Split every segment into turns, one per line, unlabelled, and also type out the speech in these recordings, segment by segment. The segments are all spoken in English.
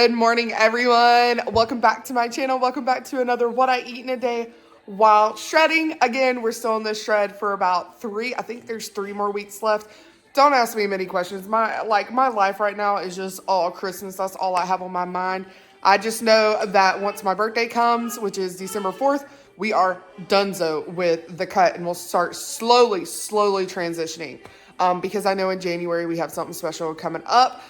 Good morning, everyone. Welcome back to my channel. Welcome back to another What I Eat in a Day while shredding. Again, we're still in this shred for about I think there's 3 more weeks left. Don't ask me many questions. My life right now is just all Christmas. That's all I have on my mind. I just know that once my birthday comes, which is December 4th, we are donezo with the cut and we'll start slowly transitioning. Because I know in January we have something special coming up,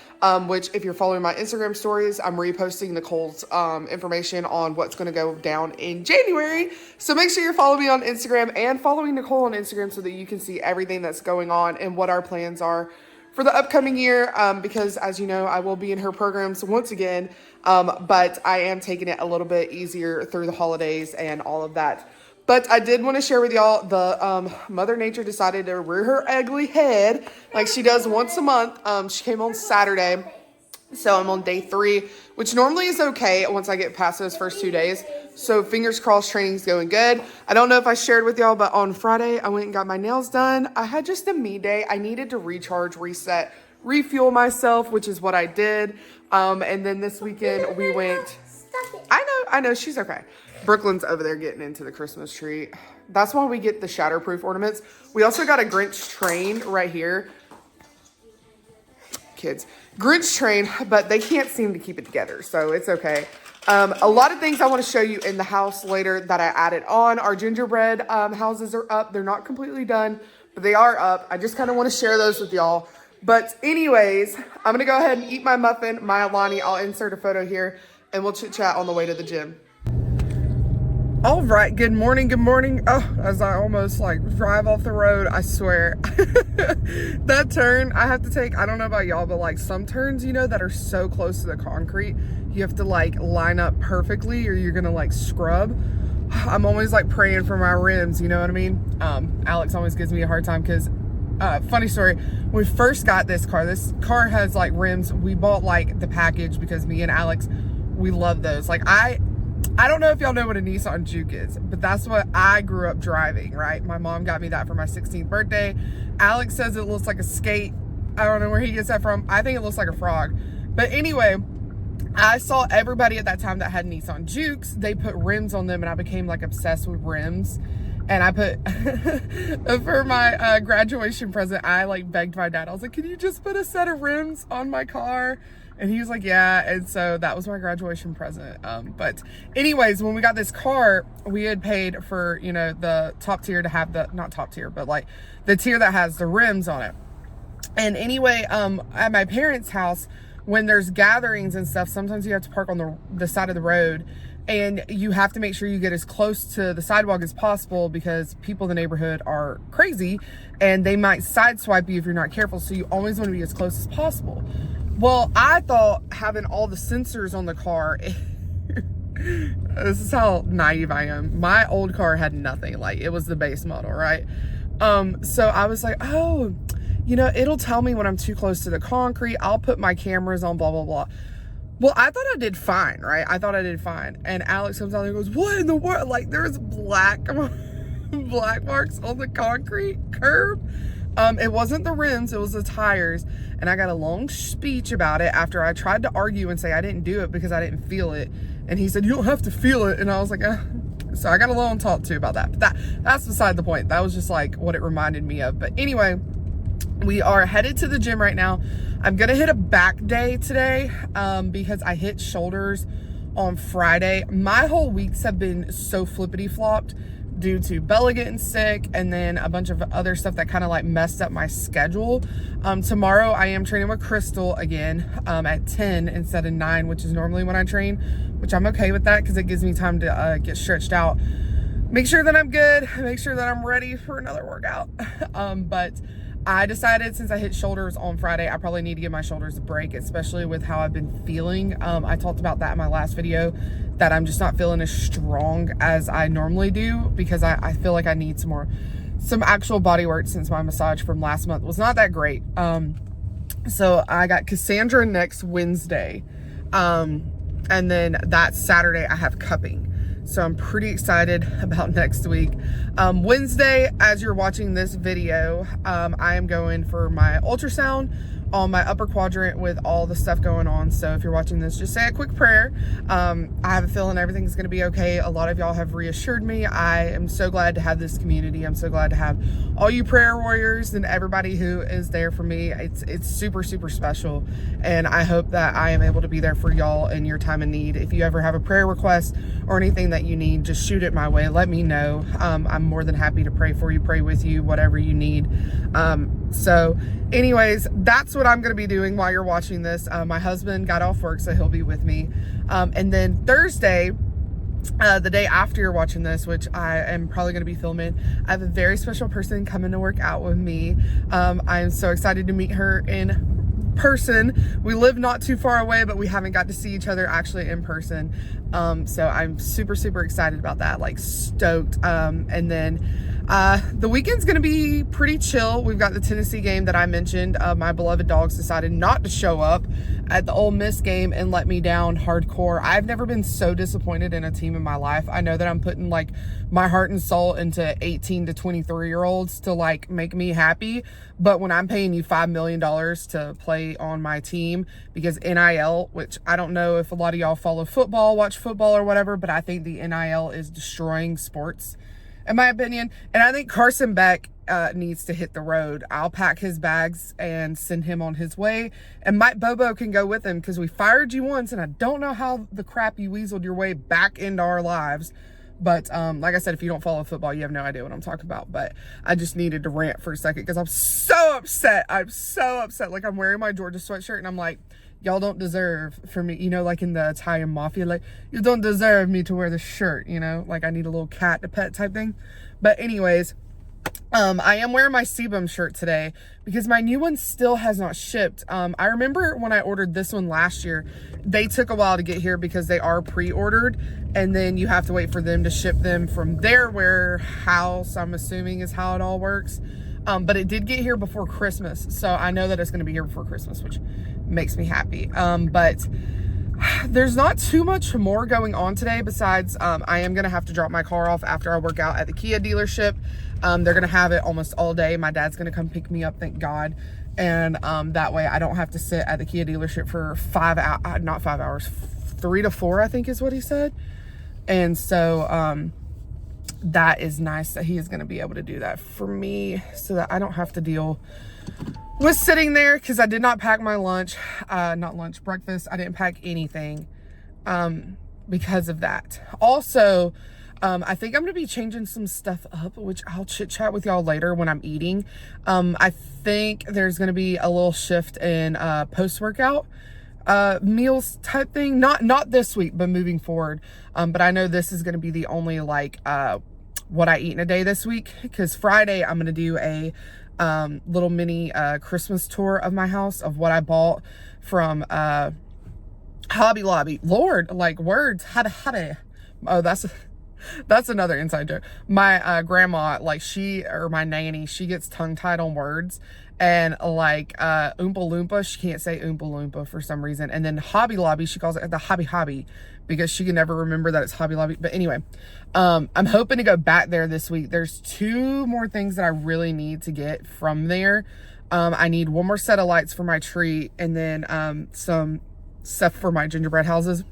which if you're following my Instagram stories, I'm reposting Nicole's information on what's going to go down in January. So make sure you're following me on Instagram and following Nicole on Instagram so that you can see everything that's going on and what our plans are for the upcoming year. Because as you know, I will be in her programs once again, but I am taking it a little bit easier through the holidays and all of that. But I did want to share with y'all the Mother Nature decided to rear her ugly head like she does once a month. She came on Saturday, so I'm on day 3, which normally is okay once I get past those first 2 days. So fingers crossed, training's going good. I don't know if I shared with y'all, but on Friday I went and got my nails done. I had just a me day. I needed to recharge, reset, refuel myself, which is what I did. And then this weekend we went. I know, she's okay. Brooklyn's over there getting into the Christmas tree. That's why we get the shatterproof ornaments. We also got a Grinch train right here. Kids. Grinch train, but they can't seem to keep it together, so it's okay. A lot of things I want to show you in the house later that I added on. Our gingerbread houses are up. They're not completely done, but they are up. I just kind of want to share those with y'all. But anyways, I'm going to go ahead and eat my muffin, my Alani. I'll insert a photo here, and we'll chit chat on the way to the gym. All right, good morning. Oh, as I almost like drive off the road, I swear. That turn I have to take, I don't know about y'all, but like some turns, you know, that are so close to the concrete, you have to like line up perfectly or you're gonna like scrub. I'm always like praying for my rims, you know what I mean? Alex always gives me a hard time because, funny story, when we first got this car has like rims. We bought like the package because me and Alex, we love those. Like I don't know if y'all know what a Nissan Juke is, but that's what I grew up driving, right? My mom got me that for my 16th birthday. Alex says it looks like a skate. I don't know where he gets that from. I think it looks like a frog. But anyway, I saw everybody at that time that had Nissan Jukes. They put rims on them and I became like obsessed with rims. And I put, for my graduation present, I like begged my dad. I was like, can you just put a set of rims on my car? And he was like, yeah. And so that was my graduation present. But anyways, when we got this car, we had paid for, you know, the top tier to have the, not top tier, but like the tier that has the rims on it. And anyway, at my parents' house, when there's gatherings and stuff, sometimes you have to park on the side of the road. And you have to make sure you get as close to the sidewalk as possible because people in the neighborhood are crazy and they might sideswipe you if you're not careful. So you always want to be as close as possible. Well, I thought having all the sensors on the car, this is how naive I am. My old car had nothing. Like, it was the base model, right? So I was like, oh, you know, it'll tell me when I'm too close to the concrete. I'll put my cameras on, blah, blah, blah. Well, I thought I did fine, right? I thought I did fine. And Alex comes out and goes, what in the world? Like, there's black marks on the concrete curb. It wasn't the rims, it was the tires. And I got a long speech about it after I tried to argue and say I didn't do it because I didn't feel it. And he said, you don't have to feel it. And I was like, So I got a long talk to about that. But that's beside the point. That was just like what it reminded me of. But anyway, we are headed to the gym right now. I'm gonna hit a back day today because I hit shoulders on Friday. My whole weeks have been so flippity flopped due to Bella getting sick and then a bunch of other stuff that kind of like messed up my schedule. Tomorrow I am training with Crystal again at 10 instead of 9, which is normally when I train, which I'm okay with that because it gives me time to get stretched out. Make sure that I'm good, make sure that I'm ready for another workout. But I decided since I hit shoulders on Friday, I probably need to give my shoulders a break, especially with how I've been feeling. I talked about that in my last video, that I'm just not feeling as strong as I normally do because I feel like I need some actual body work since my massage from last month was not that great. So I got Cassandra next Wednesday. And then that Saturday I have cupping. So I'm pretty excited about next week. Wednesday, as you're watching this video, I am going for my ultrasound on my upper quadrant with all the stuff going on. So if you're watching this, just say a quick prayer. I have a feeling everything's going to be okay. A lot of y'all have reassured me. I am so glad to have this community. I'm so glad to have all you prayer warriors and everybody who is there for me. It's super, super special. And I hope that I am able to be there for y'all in your time of need. If you ever have a prayer request or anything that you need, just shoot it my way. Let me know. I'm more than happy to pray for you, pray with you, whatever you need. So anyways, that's what I'm going to be doing while you're watching this. My husband got off work, so he'll be with me. And then Thursday, the day after you're watching this, which I am probably going to be filming, I have a very special person coming to work out with me. I'm so excited to meet her in person. We live not too far away, but we haven't got to see each other actually in person. So I'm super, super excited about that, like stoked. And then the weekend's gonna be pretty chill. We've got the Tennessee game that I mentioned. My beloved dogs decided not to show up at the Ole Miss game and let me down hardcore. I've never been so disappointed in a team in my life. I know that I'm putting like my heart and soul into 18 to 23 year olds to like make me happy. But when I'm paying you $5 million to play on my team because NIL, which I don't know if a lot of y'all follow football, watch football or whatever, but I think the NIL is destroying sports, in my opinion. And I think Carson Beck needs to hit the road. I'll pack his bags and send him on his way. And Mike Bobo can go with him because we fired you once, and I don't know how the crap you weaseled your way back into our lives. But like I said, if you don't follow football, you have no idea what I'm talking about. But I just needed to rant for a second because I'm so upset. I'm so upset. Like, I'm wearing my Georgia sweatshirt and I'm like, y'all don't deserve for me, you know, like in the Italian mafia, like, you don't deserve me to wear this shirt, you know, like I need a little cat to pet type thing. But anyways, I am wearing my Sebum shirt today because my new one still has not shipped. I remember when I ordered this one last year, they took a while to get here because they are pre-ordered, and then you have to wait for them to ship them from their warehouse, I'm assuming is how it all works. But it did get here before Christmas, so I know that it's going to be here before Christmas, which makes me happy. But there's not too much more going on today besides I am going to have to drop my car off after I work out at the Kia dealership. They're going to have it almost all day. My dad's going to come pick me up, thank God. And that way I don't have to sit at the Kia dealership for 5 hours, not 5 hours, 3 to 4, I think is what he said. And so that is nice that he is going to be able to do that for me so that I don't have to deal with sitting there, because I did not pack my lunch, breakfast. I didn't pack anything because of that. Also, I think I'm going to be changing some stuff up, which I'll chit chat with y'all later when I'm eating. I think there's going to be a little shift in post-workout meals type thing. Not this week, but moving forward. But I know this is going to be the only like what I eat in a day this week, because Friday I'm going to do a little mini Christmas tour of my house of what I bought from Hobby Lobby. Lord, like words. Oh, that's another inside joke. My grandma, like my nanny, she gets tongue-tied on words. And like Oompa Loompa, she can't say Oompa Loompa for some reason. And then Hobby Lobby, she calls it the Hobby because she can never remember that it's Hobby Lobby. But anyway, I'm hoping to go back there this week. There's 2 more things that I really need to get from there. I need 1 more set of lights for my tree, and then some stuff for my gingerbread houses.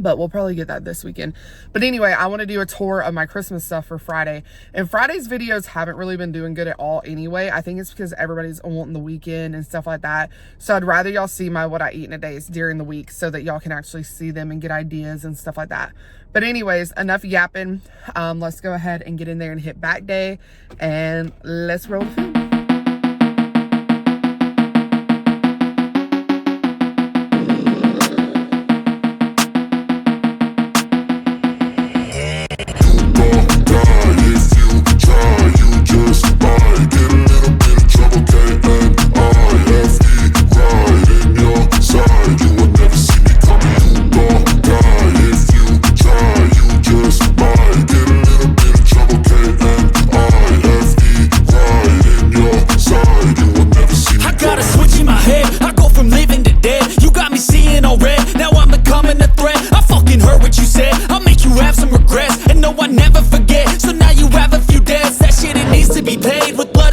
But we'll probably get that this weekend. But anyway, I want to do a tour of my Christmas stuff for Friday. And Friday's videos haven't really been doing good at all anyway. I think it's because everybody's wanting the weekend and stuff like that. So I'd rather y'all see my what I eat in a day during the week so that y'all can actually see them and get ideas and stuff like that. But anyways, enough yapping. Let's go ahead and get in there and hit back day. And let's roll the film.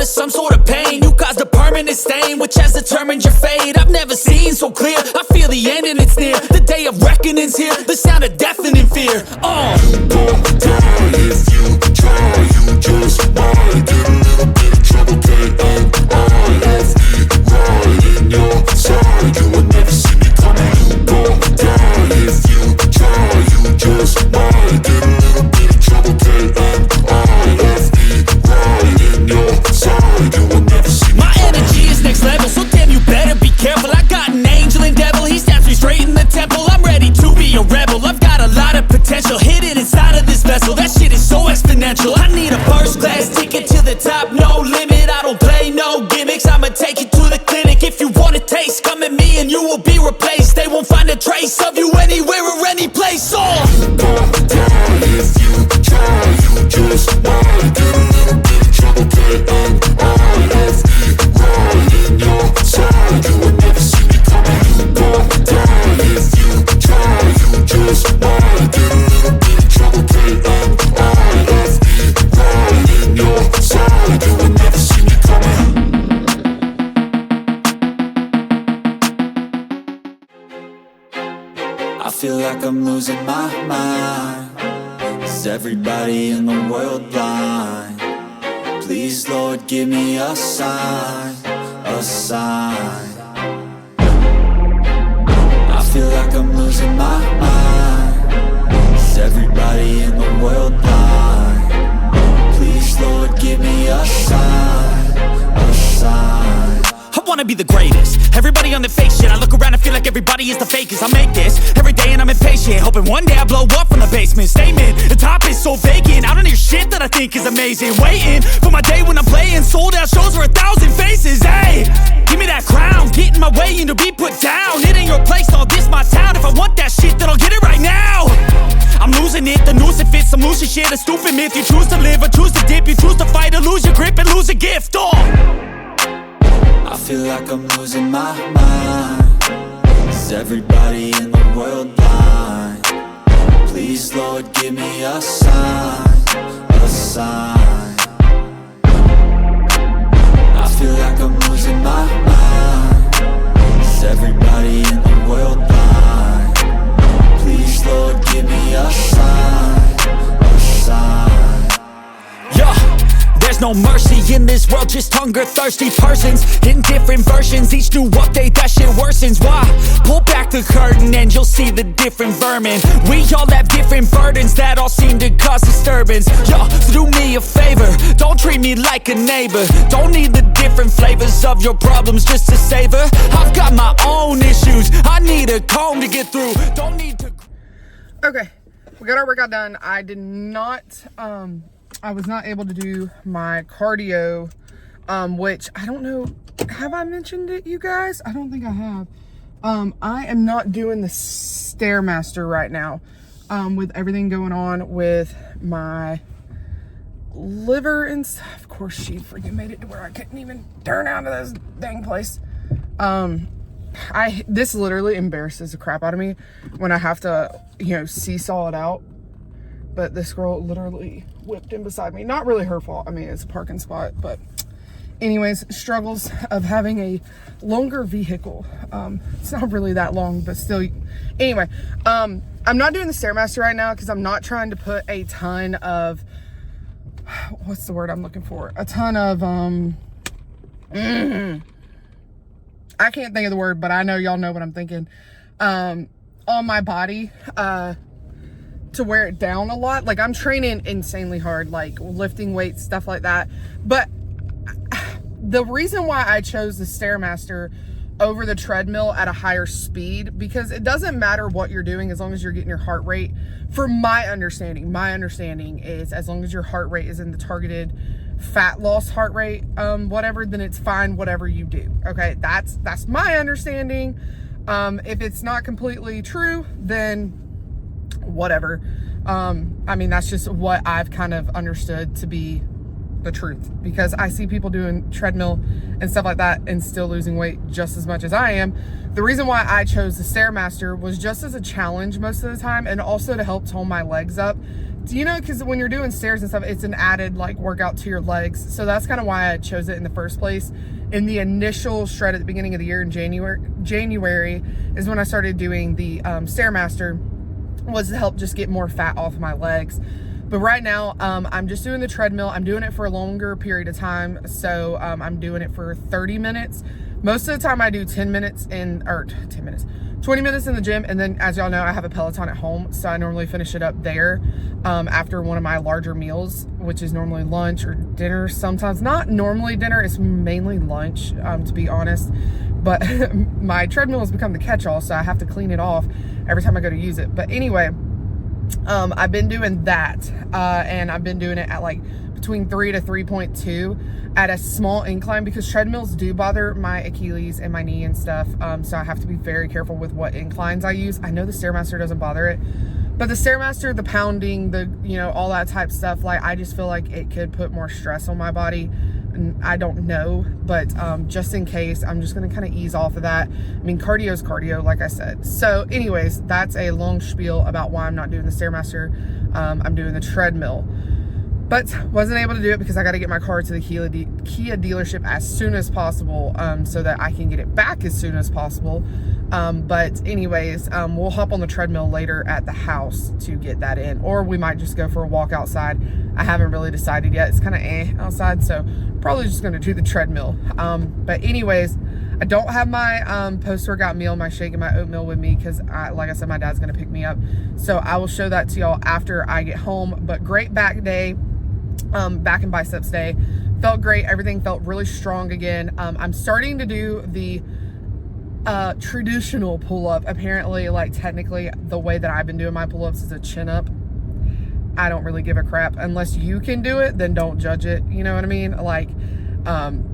Some sort of pain, you caused a permanent permanent stain which has determined your fate. I've never seen so clear, I feel the end and it's near. The day of reckoning's here, the sound of deafening fear. You don't die if you try, you just might get a little bit of trouble, K-A-I-F-E, right in your side. You will never see me coming. You don't die if you try, you just might get a little bit of trouble, K-A-I-F-E, right in your side. You will never see me. My energy is next level, so damn you better be careful. I got an angel and devil, he stabs me straight in the temple. I'm ready to be a rebel, I've got a lot of potential hidden inside of this vessel. That shit is so exponential. I need a first class ticket to the top, no limit. I don't play no gimmicks, I'ma take you to the clinic. If you want a taste, come at me and you will be replaced. They won't find a trace of you anywhere or any place. You don't die if you try, you just might get a little bit of trouble, K-A-I-F-E, right in your side. You will never see me coming. You don't die if you try, you just might get a little bit of trouble, K-A-I-F-E, right in your side. You will never see me coming. I feel like I'm losing my mind. Is everybody in the world blind? Please, Lord, give me a sign, a sign. I feel like I'm losing my mind. Is everybody in the world blind? Please, Lord, give me a sign, a sign. I wanna be the greatest. Everybody on the fake shit. I look around and feel like everybody is the fakest. I make this every day and I'm impatient, hoping one day I blow up from the basement. Statement, the top is so vacant. I don't hear shit that I think is amazing. Waiting for my day when I'm playing sold out shows for 1,000 faces. Hey, give me that crown, get in my way and to be put down. It ain't your place, all this my town. If I want that shit, then I'll get it right now. I'm losing it, the noose it fits. I'm losing shit, a stupid myth. You choose to live or choose to dip. You choose to fight or lose your grip and lose a gift. I feel like I'm losing my mind. Is everybody in the world blind? Please, Lord, give me a sign, a sign. I feel like I'm losing my mind. Is everybody in the world blind? Please, Lord, give me a sign, a sign. Yeah. There's no mercy in this world, just hunger-thirsty persons in different versions. Each new update, that shit worsens. Why? Pull back the curtain and you'll see the different vermin. We all have different burdens that all seem to cause disturbance. Yo, so do me a favor, don't treat me like a neighbor. Don't need the different flavors of your problems just to savor. I've got my own issues, I need a comb to get through. Don't need to...
Okay, we got our workout done. I did not, I was not able to do my cardio, which I don't know, have I mentioned it, you guys? I don't think I have. I am not doing the Stairmaster right now, with everything going on with my liver and stuff. Of course, she freaking made it to where I couldn't even turn out of this dang place. This literally embarrasses the crap out of me when I have to, seesaw it out. But this girl literally whipped in beside me. Not really her fault. I mean, it's a parking spot. But anyways, struggles of having a longer vehicle. It's not really that long, but still. Anyway, I'm not doing the Stairmaster right now because I'm not trying to put a ton of, what's the word I'm looking for? A ton of, I can't think of the word, but I know y'all know what I'm thinking. On my body, to wear it down a lot. Like, I'm training insanely hard, like lifting weights, stuff like that. But the reason why I chose the Stairmaster over the treadmill at a higher speed, because it doesn't matter what you're doing as long as you're getting your heart rate. For my understanding is as long as your heart rate is in the targeted fat loss heart rate, whatever, then it's fine, whatever you do. Okay, that's my understanding. If it's not completely true, then whatever. I mean, that's just what I've kind of understood to be the truth, because I see people doing treadmill and stuff like that and still losing weight just as much as I am. The reason why I chose the Stairmaster was just as a challenge most of the time, and also to help tone my legs up, you know, because when you're doing stairs and stuff, it's an added like workout to your legs. So that's kind of why I chose it in the first place. In the initial shred at the beginning of the year in January is when I started doing the Stairmaster, was to help just get more fat off my legs. But right now, I'm just doing the treadmill. I'm doing it for a longer period of time. So I'm doing it for 30 minutes. Most of the time I do 20 minutes in the gym. And then, as y'all know, I have a Peloton at home. So I normally finish it up there after one of my larger meals, which is normally lunch or dinner. Sometimes not normally dinner, it's mainly lunch, to be honest. But my treadmill has become the catch-all, so I have to clean it off every time I go to use it. But anyway, I've been doing that, and I've been doing it at like between 3 to 3.2 at a small incline, because treadmills do bother my Achilles and my knee and stuff. So I have to be very careful with what inclines I use. I know the Stairmaster doesn't bother it, but the Stairmaster, the pounding, the, you know, all that type of stuff, like I just feel like it could put more stress on my body. I don't know, but just in case, I'm just going to kind of ease off of that. I mean, cardio is cardio, like I said. So anyways, that's a long spiel about why I'm not doing the Stairmaster. I'm doing the treadmill, but wasn't able to do it because I got to get my car to the Kia dealership as soon as possible, so that I can get it back as soon as possible. But anyways, we'll hop on the treadmill later at the house to get that in, or we might just go for a walk outside. I haven't really decided yet. It's kind of outside, so probably just going to do the treadmill. But anyways, I don't have my post-workout meal, my shake and my oatmeal with me, because like I said, my dad's going to pick me up. So I will show that to y'all after I get home. But great back day, back and biceps day. Felt great. Everything felt really strong again. I'm starting to do the traditional pull-up. Apparently, like technically the way that I've been doing my pull-ups is a chin-up. I don't really give a crap. Unless you can do it, then don't judge it. You know what I mean? Like,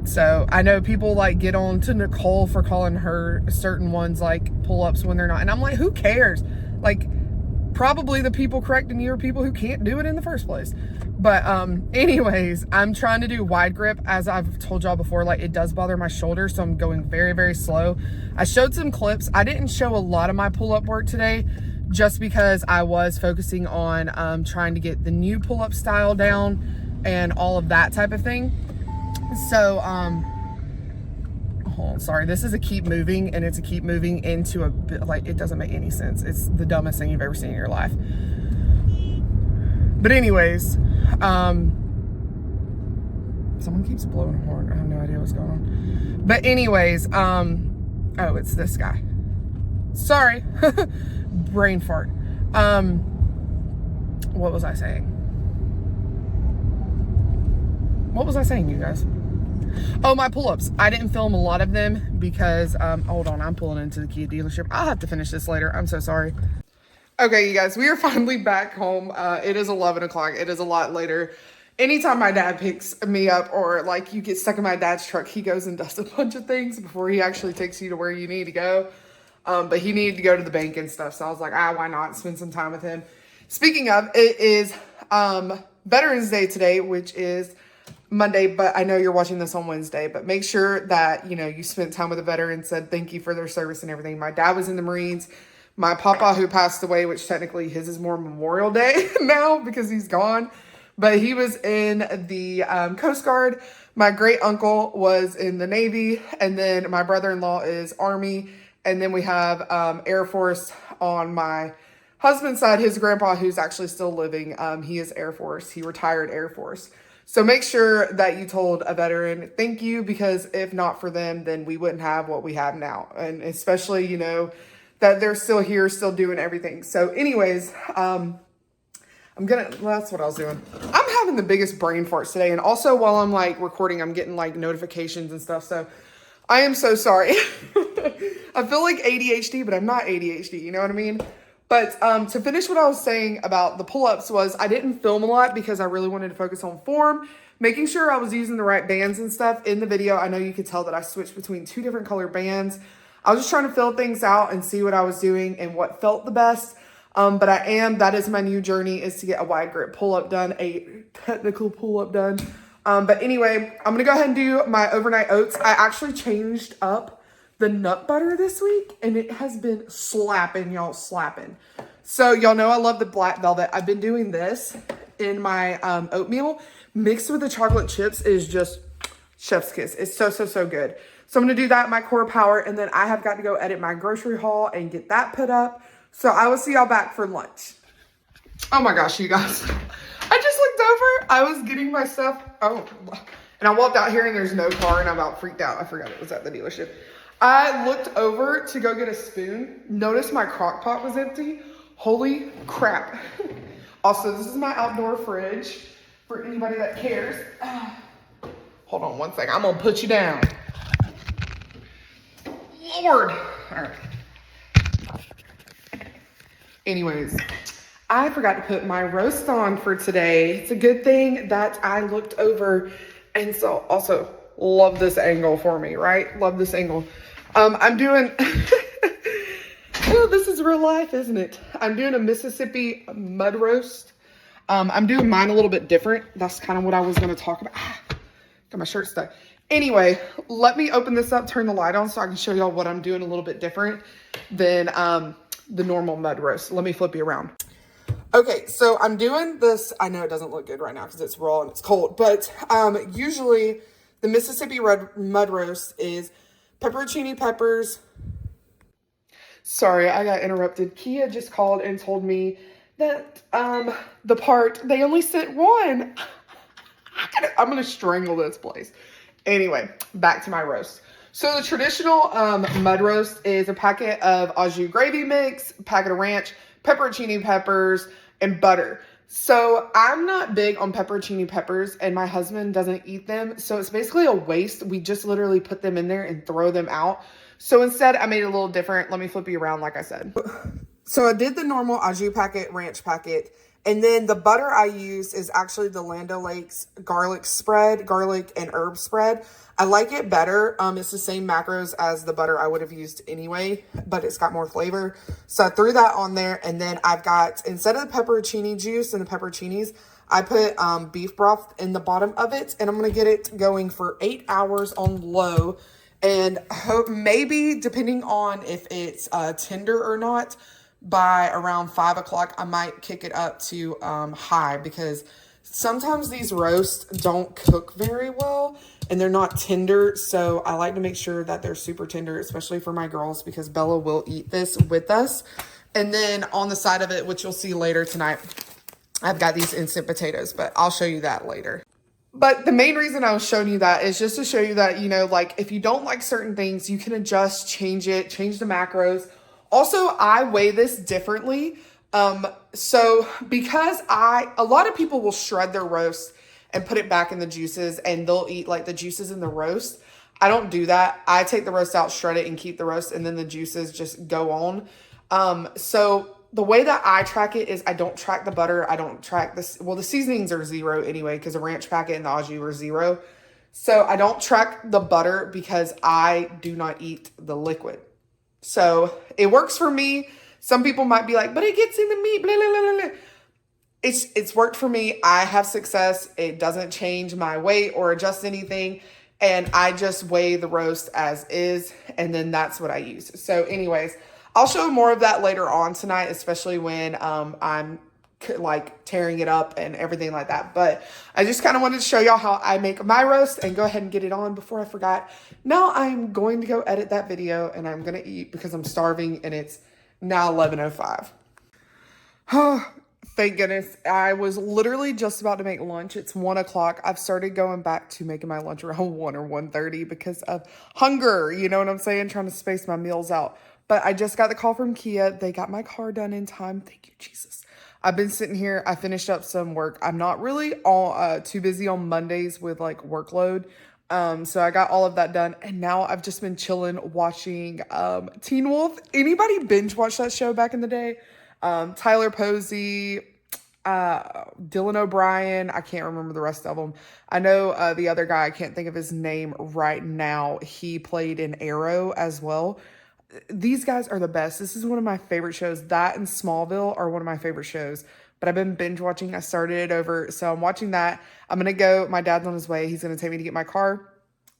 so I know people like get on to Nicole for calling her certain ones like pull-ups when they're not. And I'm like, who cares? Like, probably the people correcting you are people who can't do it in the first place. But anyways, I'm trying to do wide grip. As I've told y'all before, like it does bother my shoulder, so I'm going very, very slow. I showed some clips. I didn't show a lot of my pull-up work today, just because I was focusing on trying to get the new pull-up style down and all of that type of thing. So oh, sorry, this is a keep moving, and it's a keep moving into a bit, like it doesn't make any sense. It's the dumbest thing you've ever seen in your life. But anyways, someone keeps blowing a horn. I have no idea what's going on. But anyways, oh, it's this guy. Sorry. Brain fart. What was I saying? What was I saying, you guys? Oh, my pull-ups. I didn't film a lot of them because, hold on, I'm pulling into the Kia dealership. I'll have to finish this later. I'm so sorry. Okay, you guys, we are finally back home. It is 11 o'clock. It is a lot later. Anytime my dad picks me up, or like you get stuck in my dad's truck, he goes and does a bunch of things before he actually takes you to where you need to go. But he needed to go to the bank and stuff. So I was like, why not spend some time with him? Speaking of, it is Veterans Day today, which is Monday, but I know you're watching this on Wednesday. But make sure that, you know, you spent time with a veteran, said thank you for their service and everything. My dad was in the Marines. My papa, who passed away, which technically his is more Memorial Day now because he's gone, but he was in the Coast Guard. My great uncle was in the Navy, and then my brother-in-law is Army. And then we have Air Force on my husband's side. His grandpa, who's actually still living, he is Air Force. He retired Air Force. So make sure that you told a veteran, thank you, because if not for them, then we wouldn't have what we have now. And especially, you know, that they're still here, still doing everything. So anyways, that's what I was doing. I'm having the biggest brain farts today. And also while I'm like recording, I'm getting like notifications and stuff. So I am so sorry. I feel like ADHD, but I'm not ADHD. You know what I mean? But to finish what I was saying about the pull-ups was I didn't film a lot because I really wanted to focus on form, making sure I was using the right bands and stuff in the video. I know you could tell that I switched between 2 different color bands. I was just trying to fill things out and see what I was doing and what felt the best. But that is my new journey, is to get a wide grip pull-up done, a technical pull-up done. But anyway, I'm going to go ahead and do my overnight oats. I actually changed up the nut butter this week, and it has been slapping, y'all, slapping. So y'all know I love the black velvet. I've been doing this in my oatmeal mixed with the chocolate chips is just chef's kiss. It's so, so, so good. So I'm going to do that in my core power. And then I have got to go edit my grocery haul and get that put up. So I will see y'all back for lunch. Oh my gosh, you guys. I just looked over. I was getting my stuff. Oh, and I walked out here and there's no car and I about freaked out. I forgot it was at the dealership. I looked over to go get a spoon. Noticed my crock pot was empty. Holy crap. Also, this is my outdoor fridge for anybody that cares. Hold on one second. I'm going to put you down. Lord. All right. Anyways, I forgot to put my roast on for today. It's a good thing that I looked over and so also love this angle for me, right? Love this angle. I'm doing... Oh, this is real life, isn't it? I'm doing a Mississippi mud roast. I'm doing mine a little bit different. That's kind of what I was going to talk about. Got my shirt stuck. Anyway, let me open this up, turn the light on so I can show y'all what I'm doing a little bit different than the normal mud roast. Let me flip you around. Okay, so I'm doing this. I know it doesn't look good right now because it's raw and it's cold, but usually the Mississippi mud roast is pepperoncini peppers. Sorry, I got interrupted. Kia just called and told me that the part, they only sent one. I'm going to strangle this place. Anyway, back to my roast. So the traditional mud roast is a packet of au jus gravy mix, packet of ranch, pepperoncini peppers, and butter. So I'm not big on pepperoncini peppers and my husband doesn't eat them. So it's basically a waste. We just literally put them in there and throw them out. So instead I made it a little different. Let me flip you around like I said. So I did the normal au jus packet, ranch packet. And then the butter I use is actually the Land O'Lakes garlic spread, garlic and herb spread. I like it better. It's the same macros as the butter I would have used anyway, but it's got more flavor. So I threw that on there. And then I've got, instead of the pepperoncini juice and the pepperoncinis, I put beef broth in the bottom of it. And I'm going to get it going for 8 hours on low. And hope maybe, depending on if it's tender or not, by around 5 o'clock, I might kick it up to high because sometimes these roasts don't cook very well and they're not tender. So I like to make sure that they're super tender, especially for my girls because Bella will eat this with us. And then on the side of it, which you'll see later tonight, I've got these instant potatoes, but I'll show you that later. But the main reason I was showing you that is just to show you that, you know, like if you don't like certain things, you can adjust, change it, change the macros. Also, I weigh this differently. So because a lot of people will shred their roast and put it back in the juices and they'll eat like the juices in the roast. I don't do that. I take the roast out, shred it and keep the roast and then the juices just go on. So the way that I track it is I don't track the butter. I don't track this. Well, the seasonings are 0 anyway, because the ranch packet and the au jus were 0. So I don't track the butter because I do not eat the liquid. So it works for me. Some people might be like, but it gets in the meat, blah, blah, blah, blah. It's worked for me. I have success. It doesn't change my weight or adjust anything. And I just weigh the roast as is. And then that's what I use. So anyways, I'll show more of that later on tonight, especially when I'm like tearing it up and everything like that. But I just kind of wanted to show y'all how I make my roast and go ahead and get it on before I forgot. Now I'm going to go edit that video and I'm going to eat because I'm starving and it's now 11:05. Oh, thank goodness. I was literally just about to make lunch. It's 1 o'clock. I've started going back to making my lunch around 1 or 1:30 because of hunger. You know what I'm saying? Trying to space my meals out. But I just got the call from Kia. They got my car done in time. Thank you, Jesus. I've been sitting here. I finished up some work. I'm not really too busy on Mondays with like workload. So I got all of that done. And now I've just been chilling watching Teen Wolf. Anybody binge watch that show back in the day? Tyler Posey, Dylan O'Brien. I can't remember the rest of them. I know the other guy. I can't think of his name right now. He played in Arrow as well. These guys are the best. This is one of my favorite shows. That and Smallville are one of my favorite shows. But I've been binge watching. I started it over. So I'm watching that. I'm going to go. My dad's on his way. He's going to take me to get my car.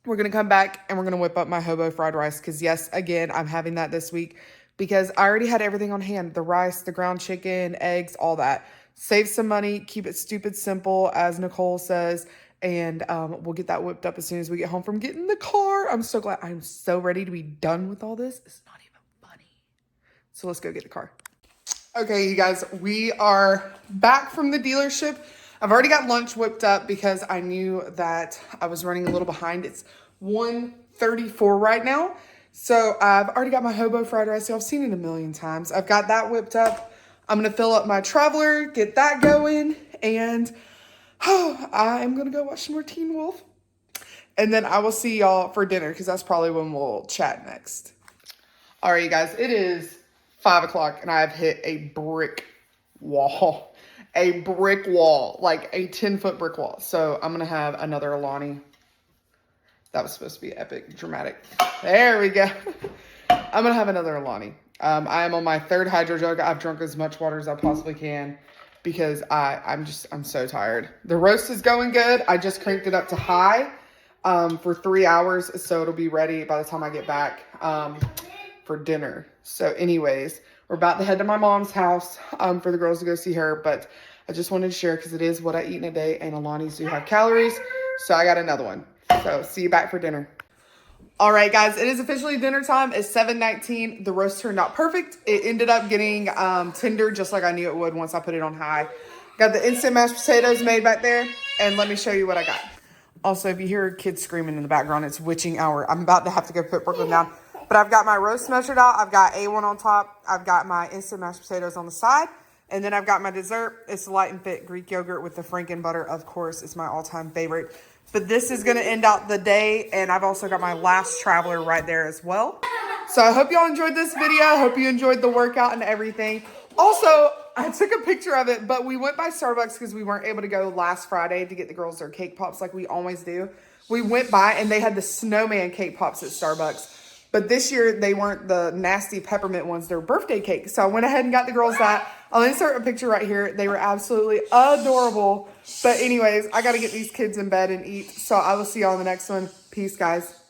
We're going to come back and we're going to whip up my Hobo fried rice. Because yes, again, I'm having that this week. because I already had everything on hand. The rice, the ground chicken, eggs, all that. Save some money, keep it stupid simple, as Nicole says. And we'll get that whipped up as soon as we get home from getting the car. I'm so glad. I'm so ready to be done with all this. It's not even funny. So let's go get the car. Okay, you guys, we are back from the dealership. I've already got lunch whipped up because I knew that I was running a little behind. It's 1:34 right now. So I've already got my Hobo fried rice. So I've seen it a million times. I've got that whipped up. I'm going to fill up my Traveler, get that going, and I'm going to go watch some more Teen Wolf. And then I will see y'all for dinner because that's probably when we'll chat next. All right, you guys, it is 5 o'clock and I've hit a brick wall. A brick wall, like a 10-foot brick wall. So I'm going to have another Alani. That was supposed to be epic, dramatic. There we go. I'm going to have another Alani. I am on my third hydro jug. I've drunk as much water as I possibly can because I'm so tired. The roast is going good. I just cranked it up to high for 3 hours. So it'll be ready by the time I get back for dinner. So anyways, we're about to head to my mom's house for the girls to go see her. But I just wanted to share because it is what I eat in a day. And Alani's do have calories. So I got another one. So see you back for dinner. All right, guys, it is officially dinner time. It's 7:19. The roast turned out perfect. It ended up getting tender just like I knew it would once I put it on high. Got the instant mashed potatoes made back there. And let me show you what I got. Also, if you hear kids screaming in the background, it's witching hour. I'm about to have to go put Brooklyn down. But I've got my roast measured out. I've got A1 on top. I've got my instant mashed potatoes on the side. And then I've got my dessert. It's the Light and Fit Greek yogurt with the Franken butter. Of course, it's my all-time favorite. But this is going to end out the day. And I've also got my last Traveler right there as well. So I hope y'all enjoyed this video. I hope you enjoyed the workout and everything. Also, I took a picture of it, but we went by Starbucks because we weren't able to go last Friday to get the girls their cake pops like we always do. We went by and they had the snowman cake pops at Starbucks. But this year, they weren't the nasty peppermint ones. They're birthday cakes. So I went ahead and got the girls that. I'll insert a picture right here. They were absolutely adorable. But anyways, I got to get these kids in bed and eat. So I will see y'all in the next one. Peace, guys.